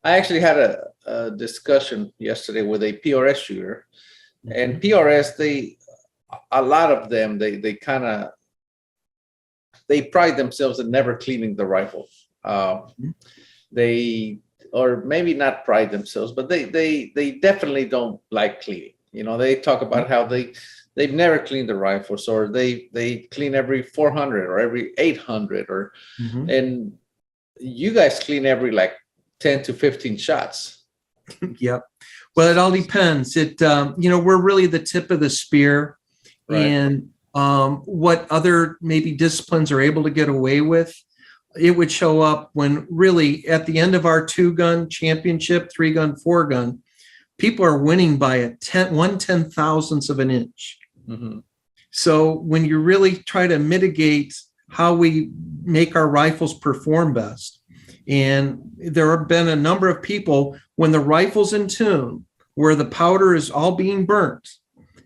I actually had a discussion yesterday with a PRS shooter, and PRS, a lot of them, they pride themselves in never cleaning the rifle. They, or maybe not pride themselves, but they definitely don't like cleaning. They talk about how they've never cleaned the rifles, or they clean every 400 or every 800, and you guys clean every like 10 to 15 shots. Yep. Well, it all depends. We're really the tip of the spear, right. And what other maybe disciplines are able to get away with, it would show up when really at the end of our 2-gun championship, 3-gun, 4-gun, people are winning by a 1/10,000th of an inch. So when you really try to mitigate how we make our rifles perform best, and there have been a number of people when the rifle's in tune, where the powder is all being burnt,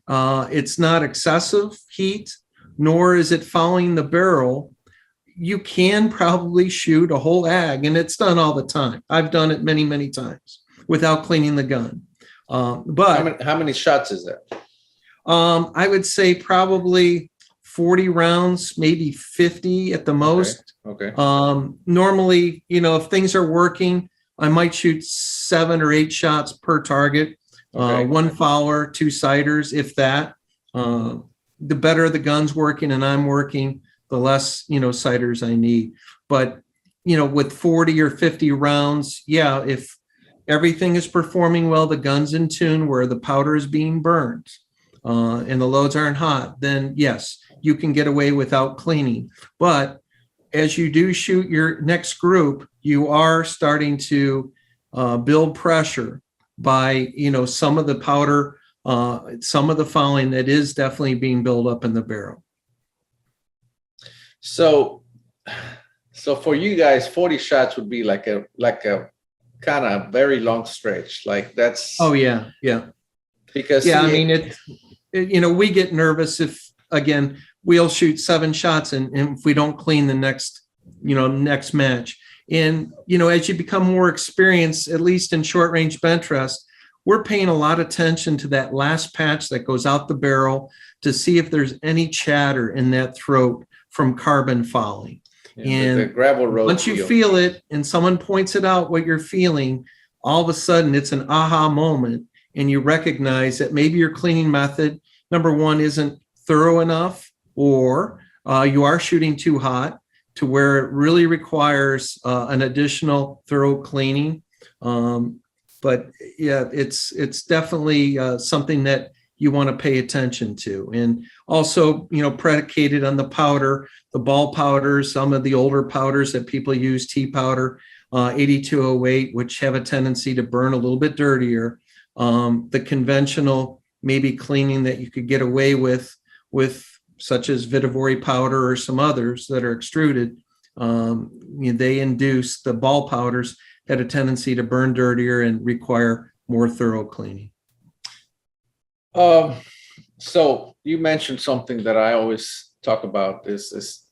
it's not excessive heat, nor is it fouling the barrel. You can probably shoot a whole ag, and it's done all the time. I've done it many, many times without cleaning the gun. But how many shots is that? I would say probably 40 rounds, maybe 50 at the most. Okay. Normally, if things are working, I might shoot 7 or 8 shots per target. Okay. 1 fouler, 2 sighters, if that. The better the gun's working and I'm working, the less, sighters I need. But, with 40 or 50 rounds, yeah, if everything is performing well, the gun's in tune where the powder is being burned, and the loads aren't hot, then yes, you can get away without cleaning. But as you do shoot your next group, you are starting to build pressure by, some of the powder, some of the fouling that is definitely being built up in the barrel. So for you guys, 40 shots would be like a kind of very long stretch. Like that's. Oh yeah. Because we get nervous if, again, we'll shoot 7 shots and if we don't clean the next match. And, as you become more experienced, at least in short range bench rest, we're paying a lot of attention to that last patch that goes out the barrel to see if there's any chatter in that throat from carbon fouling. And the gravel road once you feel it and someone points it out what you're feeling, all of a sudden it's an aha moment, and you recognize that maybe your cleaning method, number one, isn't thorough enough, or you are shooting too hot to where it really requires an additional thorough cleaning. But yeah, it's definitely something that you want to pay attention to. And also, predicated on the powder, the ball powders, some of the older powders that people use, tea powder, 8208, which have a tendency to burn a little bit dirtier. The conventional maybe cleaning that you could get away with such as Vitivory powder or some others that are extruded, they induce the ball powders had a tendency to burn dirtier and require more thorough cleaning. So you mentioned something that I always talk about is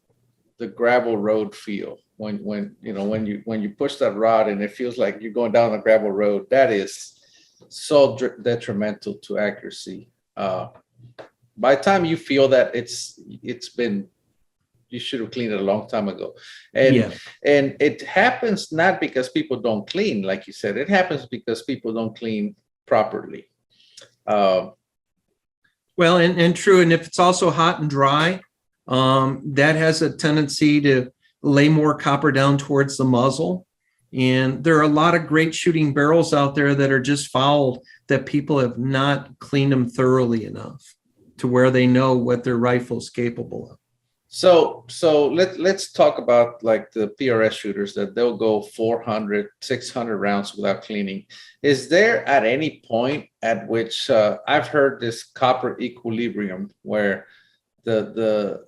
the gravel road feel. When you push that rod and it feels like you're going down the gravel road, that is so detrimental to accuracy. By the time you feel that you should have cleaned it a long time ago. And it happens not because people don't clean, like you said, it happens because people don't clean properly. Well, and true. And if it's also hot and dry, that has a tendency to lay more copper down towards the muzzle. And there are a lot of great shooting barrels out there that are just fouled that people have not cleaned them thoroughly enough to where they know what their rifle's capable of. So let's talk about like the PRS shooters that they'll go 400, 600 rounds without cleaning. Is there at any point at which I've heard this copper equilibrium where the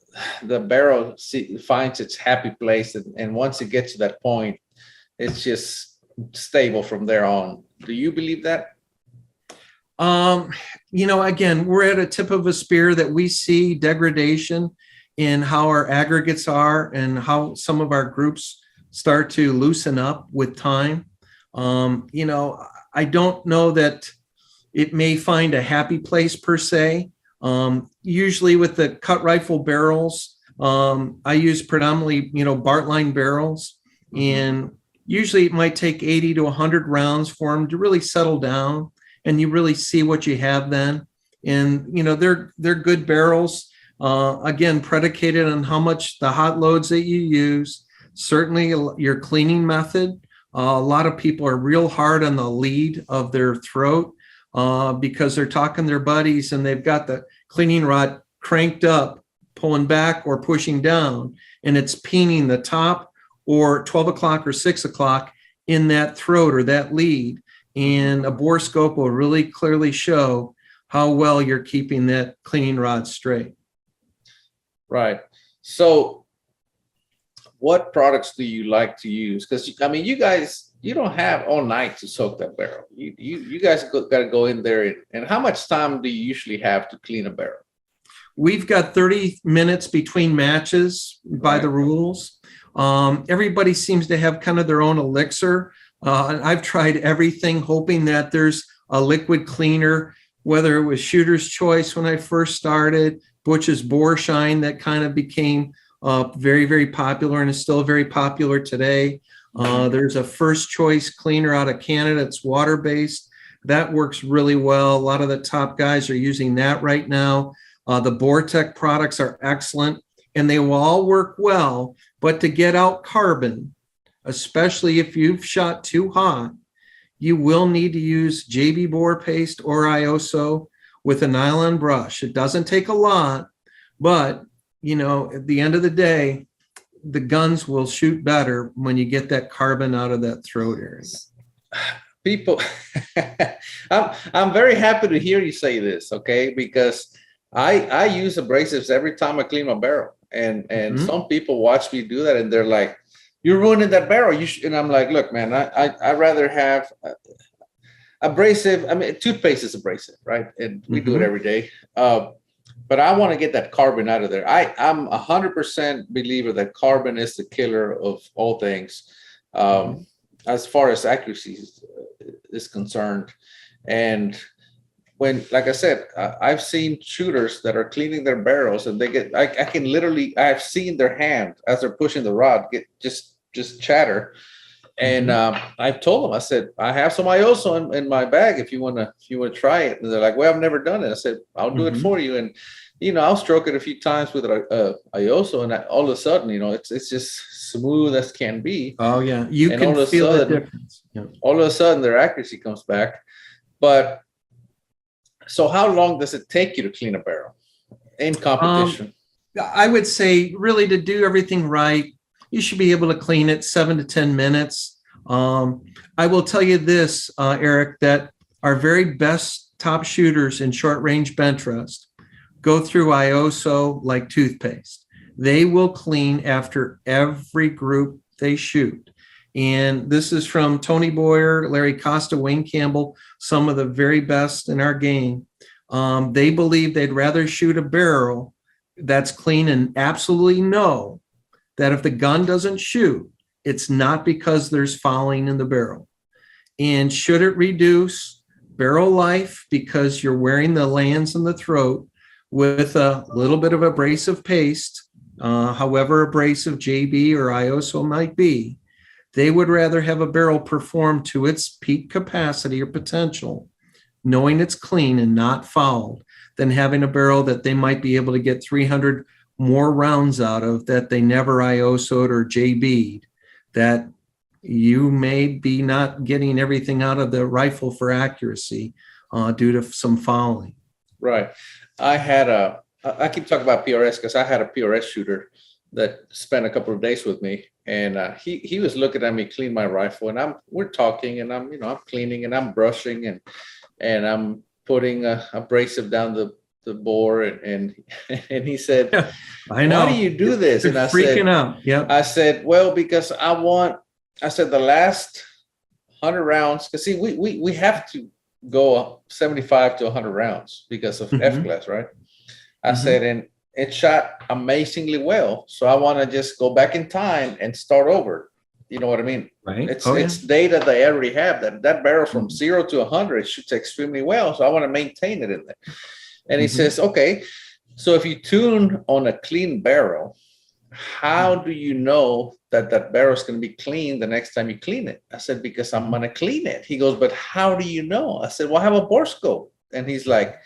barrel finds its happy place, and once it gets to that point, it's just stable from there on? Do you believe that? Again, we're at a tip of a spear that we see degradation in how our aggregates are and how some of our groups start to loosen up with time. You know, I don't know that it may find a happy place per se. Usually with the cut rifle barrels, I use predominantly, you know, Bartline barrels, and usually it might take 80 to 100 rounds for them to really settle down, and you really see what you have then. And you know, they're good barrels. Again, predicated on how much the hot loads that you use, certainly your cleaning method. A lot of people are real hard on the lead of their throat because they're talking to their buddies and they've got the cleaning rod cranked up, pulling back or pushing down, and it's peening the top or 12 o'clock or 6 o'clock in that throat or that lead. And a bore scope will really clearly show how well you're keeping that cleaning rod straight. Right. So what products do you like to use? Because I mean, you guys, you don't have all night to soak that barrel. You guys got to go in there. And how much time do you usually have to clean a barrel? We've got 30 minutes between matches by the rules. Everybody seems to have kind of their own elixir. I've tried everything, hoping that there's a liquid cleaner, whether it was Shooter's Choice when I first started, Butch's Bore Shine that kind of became very, very popular and is still very popular today. There's a First Choice cleaner out of Canada. It's water-based. That works really well. A lot of the top guys are using that right now. The BoreTech products are excellent, and they will all work well. But to get out carbon, especially if you've shot too hot, you will need to use JB Bore Paste or IOSO with a nylon brush. It doesn't take a lot, but you know, at the end of the day, the guns will shoot better when you get that carbon out of that throat area. People, I'm very happy to hear you say this, okay? Because I use abrasives every time I clean my barrel, and some people watch me do that, and they're like, "You're ruining that barrel." And I'm like, "Look, man, I'd rather have abrasive. I mean, toothpaste is abrasive, right? And we do it every day. But I want to get that carbon out of there. I'm 100% believer that carbon is the killer of all things, as far as accuracy is concerned. And when, like I said, I've seen shooters that are cleaning their barrels, and they get, I can literally, I've seen their hand as they're pushing the rod get just chatter. And I've told them, I said, I have some IOSO in my bag if you want to try it. And they're like, well, I've never done it. I said, I'll do it for you. And, you know, I'll stroke it a few times with IOSO, and all of a sudden, you know, it's just smooth as can be. Oh yeah. You can feel the difference. Yeah. All of a sudden their accuracy comes back. But so how long does it take you to clean a barrel in competition? I would say really to do everything right, you should be able to clean it 7 to 10 minutes. I will tell you this, Erik, that our very best top shooters in short range bench rest go through IOSO like toothpaste. They will clean after every group they shoot. And this is from Tony Boyer, Larry Costa, Wayne Campbell, some of the very best in our game. They believe they'd rather shoot a barrel that's clean and absolutely know that if the gun doesn't shoot, it's not because there's fouling in the barrel. And should it reduce barrel life because you're wearing the lands in the throat with a little bit of abrasive paste, however abrasive JB or IOSO might be, they would rather have a barrel perform to its peak capacity or potential, knowing it's clean and not fouled, than having a barrel that they might be able to get 300 more rounds out of that they never IOSO'd or JB'd, that you may be not getting everything out of the rifle for accuracy due to some fouling. Right. I keep talking about PRS because I had a PRS shooter that spent a couple of days with me, and he was looking at me clean my rifle, and we're talking, and I'm cleaning and I'm brushing and I'm putting abrasive down the bore, and he said, yeah, I know. Why do you do this? And I freaking out. Yeah. I said, well, because I said the last 100 rounds, because see, we have to go 75 to 100 rounds because of F-class, right? I said, and it shot amazingly well. So I want to just go back in time and start over. You know what I mean? Right. It's data they already have that barrel from 0 to 100 shoots extremely well. So I want to maintain it in there. And he says, okay, so if you tune on a clean barrel, how do you know that that barrel is going to be clean the next time you clean it? I said, because I'm going to clean it. He goes, but how do you know? I said, well, I have a bore scope. And he's like,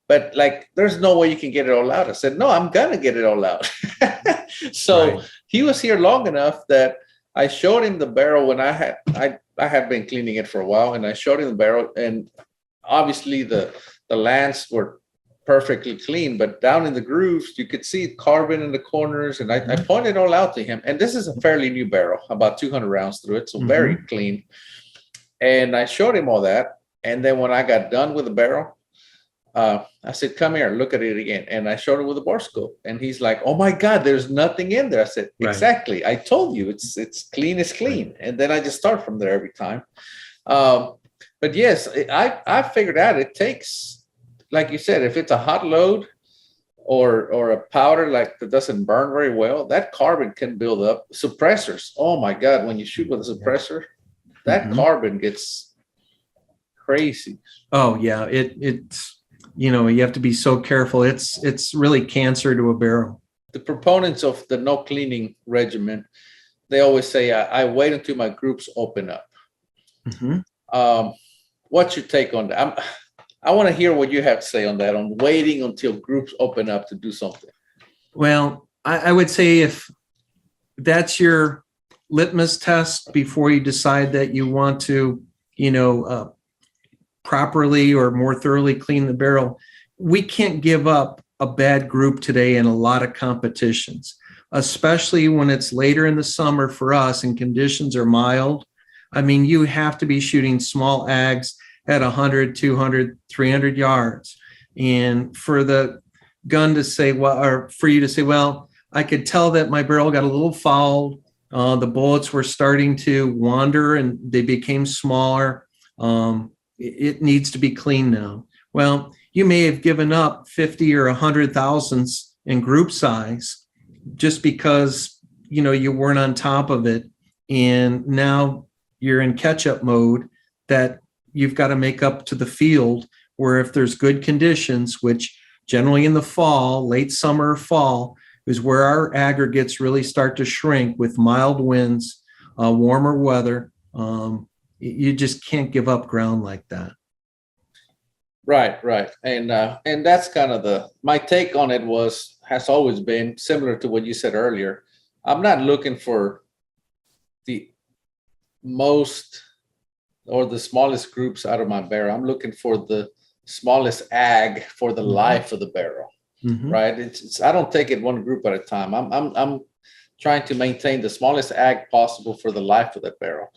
but like, there's no way you can get it all out. I said, no, I'm going to get it all out. So he was here long enough that I showed him the barrel when I had been cleaning it for a while, and I showed him the barrel, and obviously the lands were perfectly clean, but down in the grooves, you could see carbon in the corners, and I pointed all out to him. And this is a fairly new barrel, about 200 rounds through it, so very clean. And I showed him all that. And then when I got done with the barrel, I said, come here, look at it again. And I showed him with the bore scope. And he's like, oh my God, there's nothing in there. I said, exactly. I told you it's clean as clean. And then I just start from there every time. But yes, I figured out it takes, like you said, if it's a hot load or a powder like that doesn't burn very well, that carbon can build up. Suppressors, oh my God, when you shoot with a suppressor, that carbon gets crazy. Oh yeah, it's you have to be so careful. It's really cancer to a barrel. The proponents of the no cleaning regimen, they always say, I wait until my groups open up. What's your take on that? I want to hear what you have to say on that, on waiting until groups open up to do something. Well, I would say if that's your litmus test before you decide that you want to, properly or more thoroughly clean the barrel, we can't give up a bad group today in a lot of competitions, especially when it's later in the summer for us and conditions are mild. I mean, you have to be shooting small ags at 100, 200, 300 yards. And for the gun to say, well, or for you to say, well, I could tell that my barrel got a little fouled. The bullets were starting to wander and they became smaller. It needs to be clean now. Well, you may have given up 50 or 100 thousandths in group size just because, you weren't on top of it. And now you're in catch-up mode that you've got to make up to the field, where if there's good conditions, which generally in the fall, late summer or fall, is where our aggregates really start to shrink with mild winds, warmer weather. You just can't give up ground like that. Right. And that's kind of my take on it has always been similar to what you said earlier. I'm not looking for the most or the smallest groups out of my barrel. I'm looking for the smallest ag for the life of the barrel, right? It's I don't take it one group at a time. I'm trying to maintain the smallest ag possible for the life of that barrel.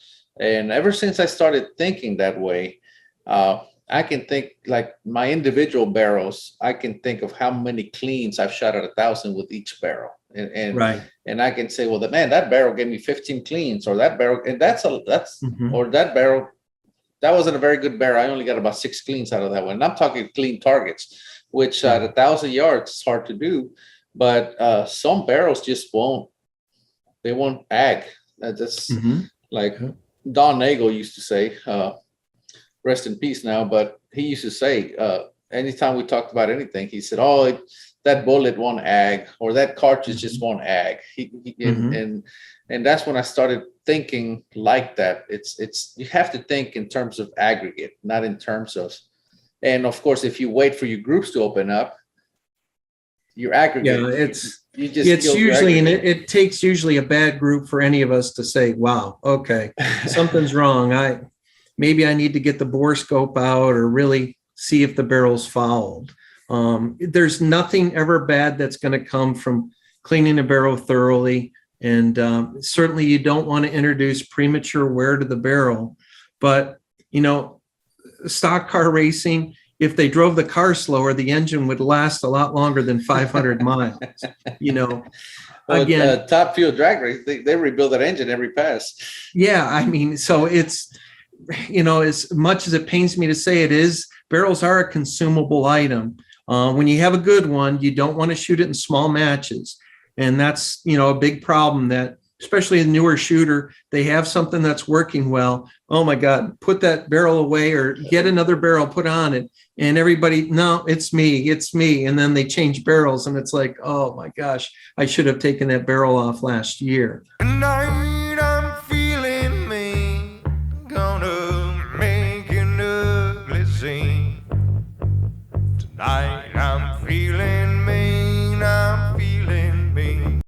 And ever since I started thinking that way, I can think like my individual barrels. I can think of how many cleans I've shot at 1,000 with each barrel, and I can say, well, that barrel gave me 15 cleans, or that barrel, and or that barrel. That wasn't a very good barrel. I only got about 6 cleans out of that one. And I'm talking clean targets, which at 1,000 yards is hard to do. But some barrels just won't. They won't ag. That's like Don Nagel used to say, rest in peace now, but he used to say, anytime we talked about anything, he said, oh, that bullet won't ag, or that cartridge just won't ag. And that's when I started thinking like that. It's you have to think in terms of aggregate, not in terms of, and of course, if you wait for your groups to open up, your aggregate. Yeah, it's usually, and it takes usually a bad group for any of us to say, wow, okay, something's wrong. Maybe I need to get the bore scope out or really see if the barrel's fouled. There's nothing ever bad that's going to come from cleaning a barrel thoroughly. And certainly you don't want to introduce premature wear to the barrel. But, stock car racing, if they drove the car slower, the engine would last a lot longer than 500 miles. Well, again, Top Fuel drag race, they rebuild that engine every pass. Yeah, I mean, so it's, as much as it pains me to say it is, barrels are a consumable item. When you have a good one, you don't want to shoot it in small matches. And that's, a big problem that especially a newer shooter, they have something that's working well. Oh my God, put that barrel away or get another barrel, put on it. And everybody, no, it's me, it's me. And then they change barrels and it's like, oh my gosh, I should have taken that barrel off last year. Tonight I'm feeling me, gonna make an ugly scene. Tonight I'm feeling